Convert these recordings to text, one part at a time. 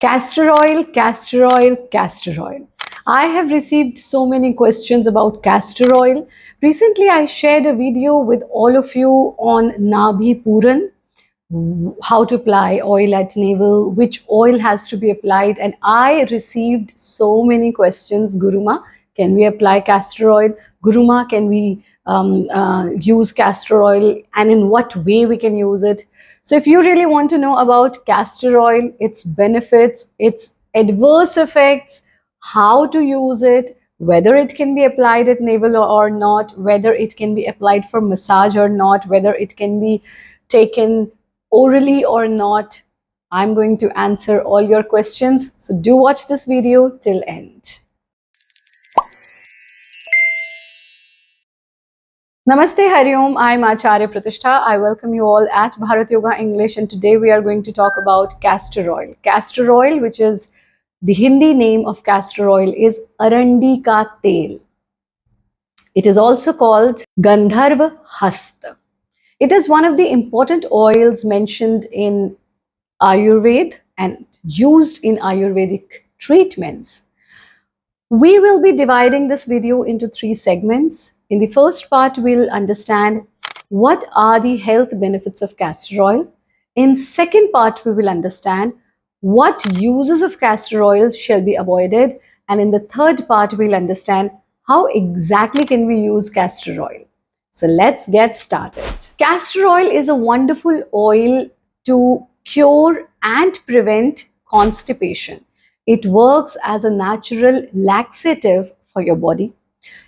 Castor oil, castor oil, castor oil. I have received so many questions about castor oil. Recently, I shared a video with all of you on Nabhi Puran, how to apply oil at navel, which oil has to be applied. And I received so many questions. Guruma, can we apply castor oil? Guruma, can we use castor oil? And in what way we can use it? So if you really want to know about castor oil, its benefits, its adverse effects, how to use it, whether it can be applied at navel or not, whether it can be applied for massage or not, whether it can be taken orally or not, I'm going to answer all your questions. So do watch this video till end. Namaste Hariom, I'm Acharya Pratishtha. I welcome you all at Bharat Yoga English, and today we are going to talk about castor oil. Castor oil, which is the Hindi name of castor oil, is Arandi ka tel. It is also called Gandharva Hasta. It is one of the important oils mentioned in Ayurveda and used in Ayurvedic treatments. We will be dividing this video into 3 segments. In the first part, we'll understand what are the health benefits of castor oil. In second part, we will understand what uses of castor oil shall be avoided. And in the third part, we'll understand how exactly can we use castor oil. So let's get started. Castor oil is a wonderful oil to cure and prevent constipation. It works as a natural laxative for your body.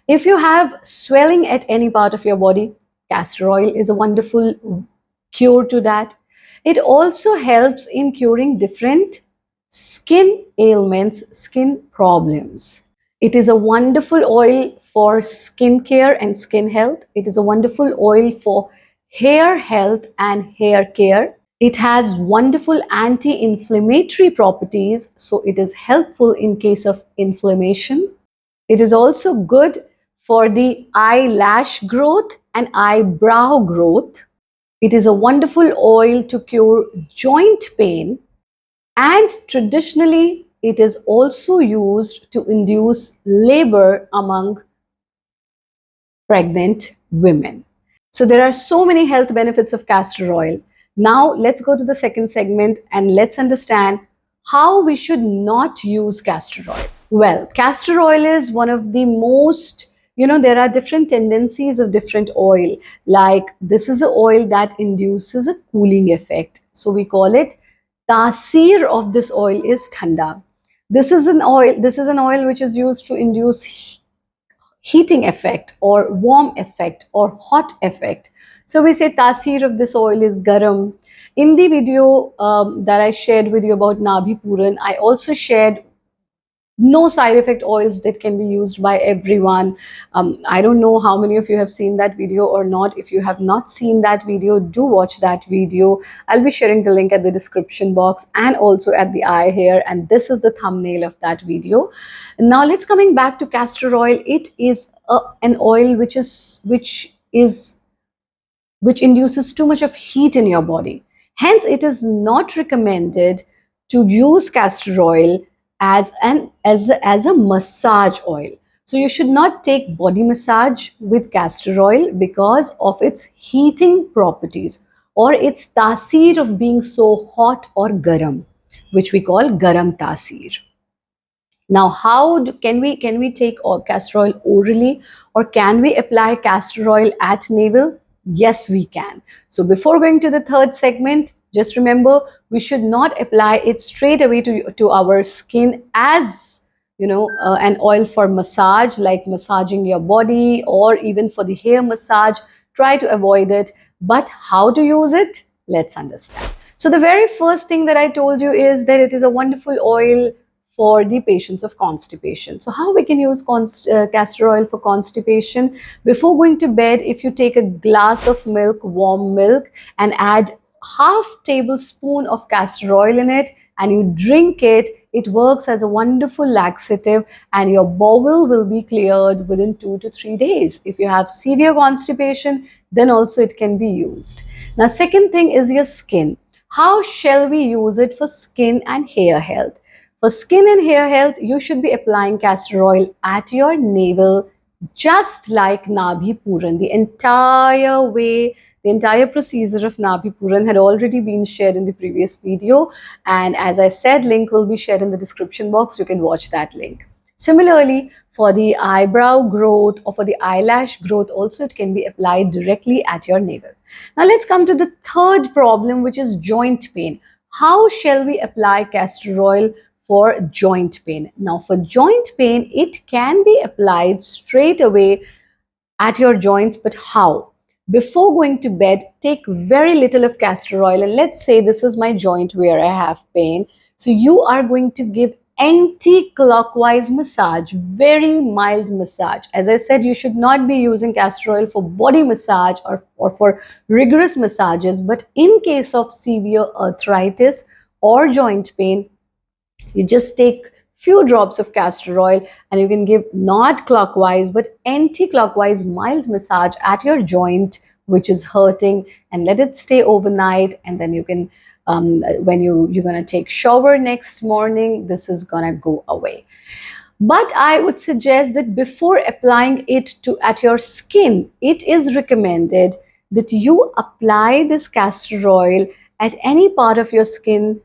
If you have swelling at any part of your body, castor oil is a wonderful cure to that. It also helps in curing different skin ailments, skin problems. It is a wonderful oil for skin care and skin health. It is a wonderful oil for hair health and hair care. It has wonderful anti-inflammatory properties, so it is helpful in case of inflammation. It is also good for the eyelash growth and eyebrow growth. It is a wonderful oil to cure joint pain, and traditionally it is also used to induce labor among pregnant women. So there are so many health benefits of castor oil. Now let's go to the second segment and let's understand how we should not use castor oil. Well, castor oil is one of the most, there are different tendencies of different oil. Like this is an oil that induces a cooling effect. So we call it tasir of this oil is thanda. This is an oil which is used to induce heating effect or warm effect or hot effect. So we say tasir of this oil is garam. In the video that I shared with you about Nabhi Puran, I also shared no side effect oils that can be used by everyone. I don't know how many of you have seen that video or not. If you have not seen that video, do watch that video. I'll be sharing the link at the description box and also at the eye here, and this is the thumbnail of that video. Now let's coming back to castor oil. It is an oil which induces too much of heat in your body. Hence, it is not recommended to use castor oil as a massage oil. So you should not take body massage with castor oil because of its heating properties or its tasir of being so hot or garam, which we call garam tasir. Now, can we take castor oil orally, or can we apply castor oil at navel? Yes, we can. So before going to the third segment, just remember, we should not apply it straight away to our skin as an oil for massage, like massaging your body, or even for the hair massage. Try to avoid it. But how to use it? Let's understand. So the very first thing that I told you is that it is a wonderful oil for the patients of constipation. So how we can use castor oil for constipation? Before going to bed, if you take a glass of milk, warm milk, and add half tablespoon of castor oil in it and you drink it, it works as a wonderful laxative and your bowel will be cleared within 2 to 3 days. If you have severe constipation, then also it can be used. Now, second thing is your skin. How shall we use it for skin and hair health? For skin and hair health, you should be applying castor oil at your navel, just like Nabhi Puran. The entire procedure of Nabhi Puran had already been shared in the previous video. And as I said, link will be shared in the description box. You can watch that link. Similarly, for the eyebrow growth or for the eyelash growth, also it can be applied directly at your navel. Now let's come to the third problem, which is joint pain. How shall we apply castor oil for joint pain? Now for joint pain, it can be applied straight away at your joints, but how? Before going to bed, take very little of castor oil, and let's say this is my joint where I have pain. So you are going to give anti-clockwise massage, very mild massage. As I said, you should not be using castor oil for body massage or for rigorous massages, but in case of severe arthritis or joint pain, you just take few drops of castor oil and you can give not clockwise but anti-clockwise mild massage at your joint which is hurting, and let it stay overnight, and then you can when you're going to take shower next morning, this is going to go away. But I would suggest that before applying it to at your skin, it is recommended that you apply this castor oil at any part of your skin,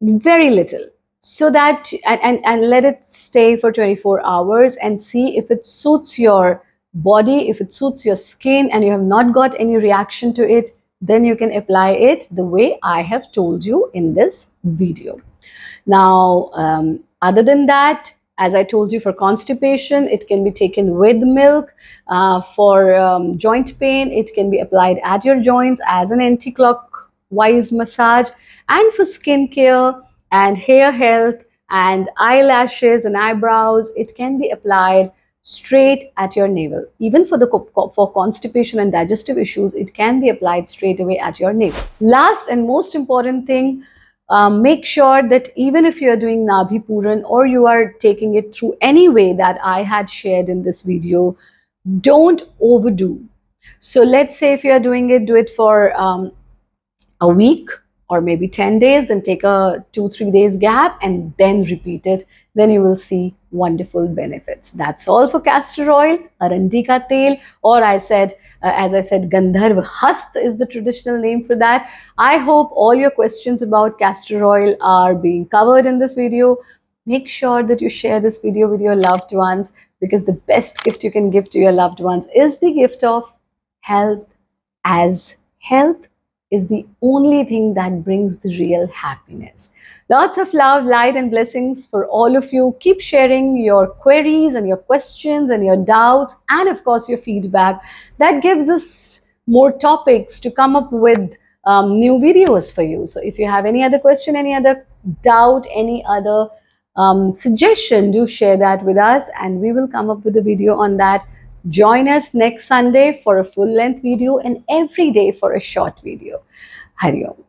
very little, so that and let it stay for 24 hours and see if it suits your body, if it suits your skin and you have not got any reaction to it, then you can apply it the way I have told you in this video. Now, other than that, as I told you, for constipation, it can be taken with milk. For joint pain, it can be applied at your joints as an anti-clockwise massage. And for skin care and hair health and eyelashes and eyebrows, it can be applied straight at your navel. Even for for constipation and digestive issues, it can be applied straight away at your navel. Last and most important thing, make sure that even if you are doing Nabhi Puran or you are taking it through any way that I had shared in this video, don't overdo. So let's say if you are doing it, do it for a week or maybe 10 days, then take a 2-3 days gap and then repeat it. Then you will see wonderful benefits. That's all for castor oil, arandi ka tel, or as I said, Gandharv Hast is the traditional name for that. I hope all your questions about castor oil are being covered in this video. Make sure that you share this video with your loved ones, because the best gift you can give to your loved ones is the gift of health, as health is the only thing that brings the real happiness. Lots of love, light, and blessings for all of you. Keep sharing your queries and your questions and your doubts, and of course, your feedback. That gives us more topics to come up with new videos for you. So, if you have any other question, any other doubt, any other suggestion, do share that with us, and we will come up with a video on that. Join us next Sunday for a full length video and every day for a short video. Hari Om.